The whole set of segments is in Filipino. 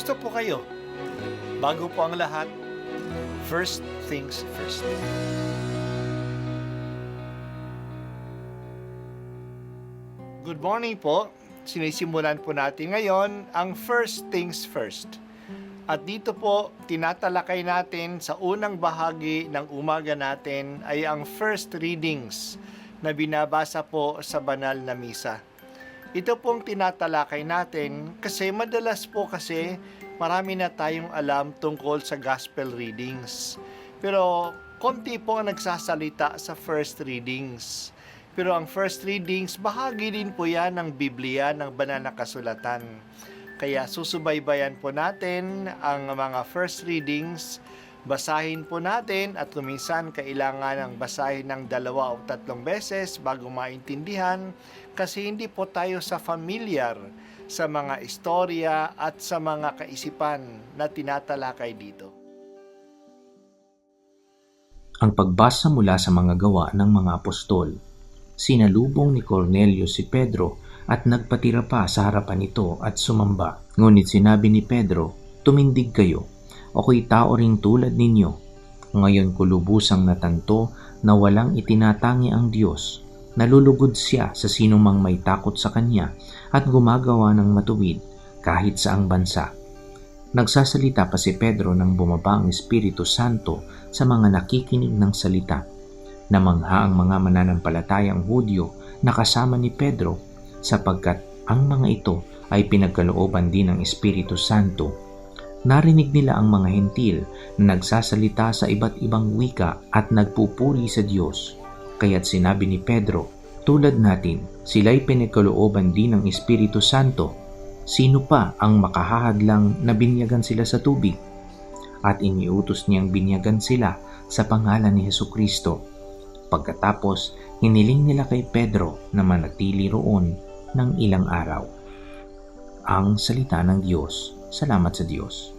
Kumusta po kayo? Bago po ang lahat, first things first. Good morning po. Sinisimulan po natin ngayon ang first things first. At dito po, tinatalakay natin sa unang bahagi ng umaga natin ay ang first readings na binabasa po sa banal na misa. Ito pong tinatalakay natin kasi madalas po kasi marami na tayong alam tungkol sa gospel readings. Pero konti po ang nagsasalita sa first readings. Pero ang first readings, bahagi din po yan ng Biblia, ng banal na kasulatan. Kaya susubaybayan po natin ang mga first readings, basahin po natin at kuminsan kailangan ng basahin ng 2 o 3 beses bago maintindihan kasi hindi po tayo familiar sa mga istorya at sa mga kaisipan na tinatalakay dito. Ang pagbasa mula sa mga gawa ng mga apostol. Sinalubong ni Cornelio si Pedro at nagpatira pa sa harapan nito at sumamba. Ngunit sinabi ni Pedro, "Tumindig kayo, ako'y tao ring tulad ninyo. Ngayon ko lubusang natanto na walang itinatangi ang Diyos. Nalulugod siya sa sinumang may takot sa Kanya at gumagawa ng matuwid kahit saang bansa." Nagsasalita pa si Pedro nang bumaba ang Espiritu Santo sa mga nakikinig ng salita. Namangha ang mga mananampalatayang Hudyo na kasama ni Pedro sapagkat ang mga ito ay pinagkalooban din ng Espiritu Santo. Narinig nila ang mga hentil na nagsasalita sa iba't ibang wika at nagpupuri sa Diyos. Kaya't sinabi ni Pedro, "Tulad natin, sila'y pinagkalooban din ng Espiritu Santo. Sino pa ang makahahadlang na binyagan sila sa tubig?" At iniutos niyang binyagan sila sa pangalan ni Hesukristo. Pagkatapos, hiniling nila kay Pedro na manatili roon ng ilang araw. Ang salita ng Diyos. Salamat sa Diyos.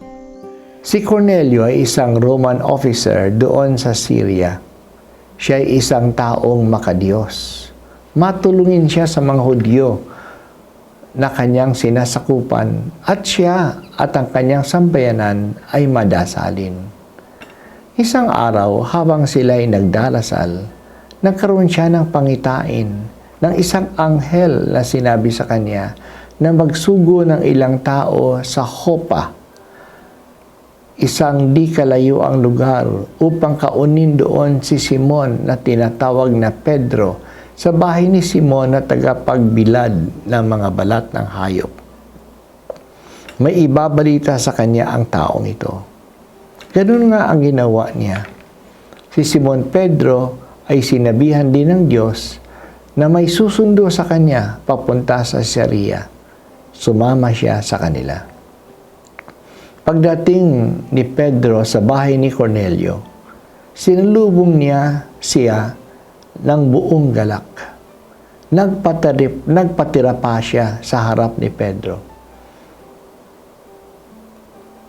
Si Cornelio ay isang Roman officer doon sa Syria. Siya ay isang taong makadiyos. Matulungin siya sa mga Hudyo na kanyang sinasakupan at siya at ang kanyang sambayanan ay madasalin. Isang araw habang sila ay nagdarasal, nagkaroon siya ng pangitain ng isang anghel na sinabi sa kanya na magsugo ng ilang tao sa Joppa, isang di kalayo ang lugar, upang kaunin doon si Simon na tinatawag na Pedro sa bahay ni Simon na tagapagbilad ng mga balat ng hayop. May ibabalita sa kanya ang taong ito. Ganun nga ang ginawa niya. Si Simon Pedro ay sinabihan din ng Diyos na may susundo sa kanya papunta sa Syria. Sumama siya sa kanila. Pagdating ni Pedro sa bahay ni Cornelio, sinalubong niya siya ng buong galak. Nagpatira pa siya sa harap ni Pedro.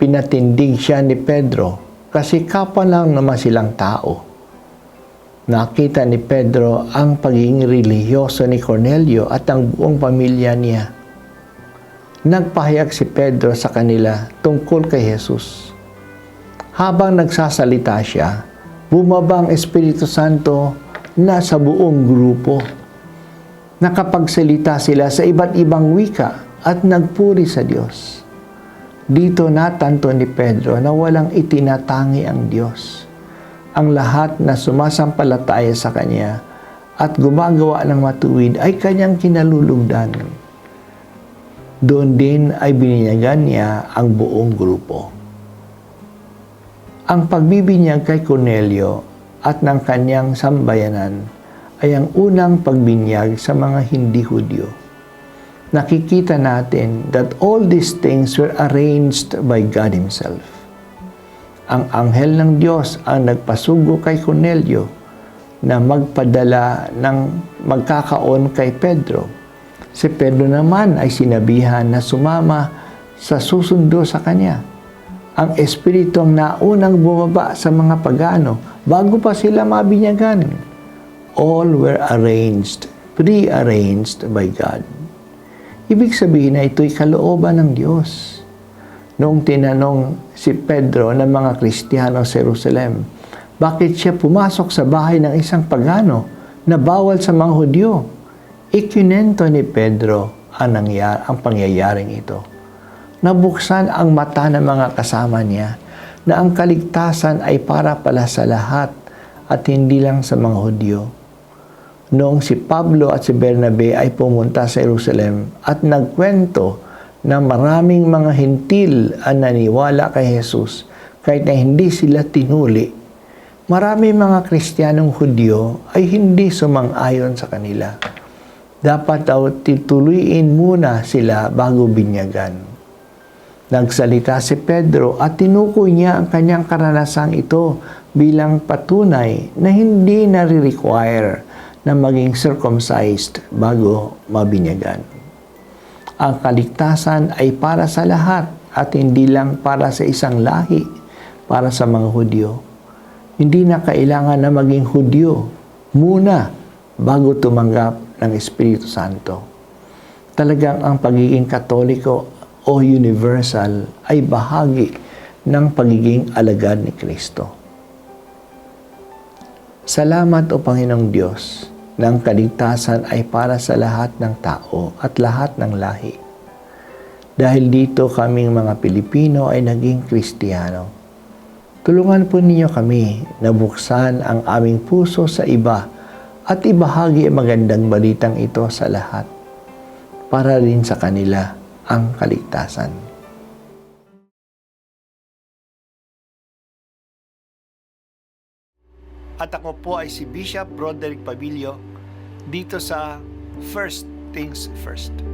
Pinatindig siya ni Pedro kasi kapwa lang naman silang tao. Nakita ni Pedro ang pagiging relihiyoso ni Cornelio at ang buong pamilya niya. Nagpahayag si Pedro sa kanila tungkol kay Jesus. Habang nagsasalita siya, bumaba ang Espiritu Santo na sa buong grupo. Nakapagsalita sila sa iba't ibang wika at nagpuri sa Diyos. Dito natanto ni Pedro na walang itinatangi ang Diyos. Ang lahat na sumasampalataya sa Kanya at gumagawa ng matuwid ay Kanyang kinalulugdan. Doon din ay bininyagan niya ang buong grupo. Ang pagbibinyag kay Cornelio at ng kanyang sambayanan ay ang unang pagbinyag sa mga hindi Hudyo. Nakikita natin that all these things were arranged by God Himself. Ang anghel ng Diyos ang nagpasugo kay Cornelio na magpadala ng magkakaon kay Pedro. Si Pedro naman ay sinabihan na sumama sa susundo sa kanya. Ang Espiritu ang naunang bumaba sa mga pagano bago pa sila mabinyagan. All were arranged, pre-arranged by God. Ibig sabihin na ito'y kalooban ng Diyos. noong tinanong si Pedro ng mga Kristiyano sa Jerusalem, bakit siya pumasok sa bahay ng isang pagano na bawal sa mga Hudyo? Ikinento ni Pedro ang pangyayaring ito. Nabuksan ang mata ng mga kasama niya na ang kaligtasan ay para pala sa lahat at hindi lang sa mga Hudyo. Noong si Pablo at si Bernabe ay pumunta sa Jerusalem at nagkwento na maraming mga hintil ang naniwala kay Jesus kahit na hindi sila tinuli, maraming mga Kristiyanong Hudyo ay hindi sumang-ayon sa kanila. Dapat daw tituloyin muna sila bago binyagan. Nagsalita si Pedro at tinukoy niya ang kanyang karanasang ito bilang patunay na hindi nare-require na maging circumcised bago mabinyagan. Ang kaligtasan ay para sa lahat at hindi lang para sa isang lahi, para sa mga Hudyo. Hindi na kailangan na maging Hudyo muna bago tumanggap ng Espiritu Santo. Talagang ang pagiging Katoliko o universal ay bahagi ng pagiging alagad ni Kristo. Salamat o Panginoong Diyos na ang kaligtasan ay para sa lahat ng tao at lahat ng lahi. Dahil dito kaming mga Pilipino ay naging Kristiyano. Tulungan po ninyo kami na buksan ang aming puso sa iba at ibahagi ang magandang balitang ito sa lahat para rin sa kanila ang kaligtasan. At ako po ay si Bishop Broderick Pabilio dito sa First Things First.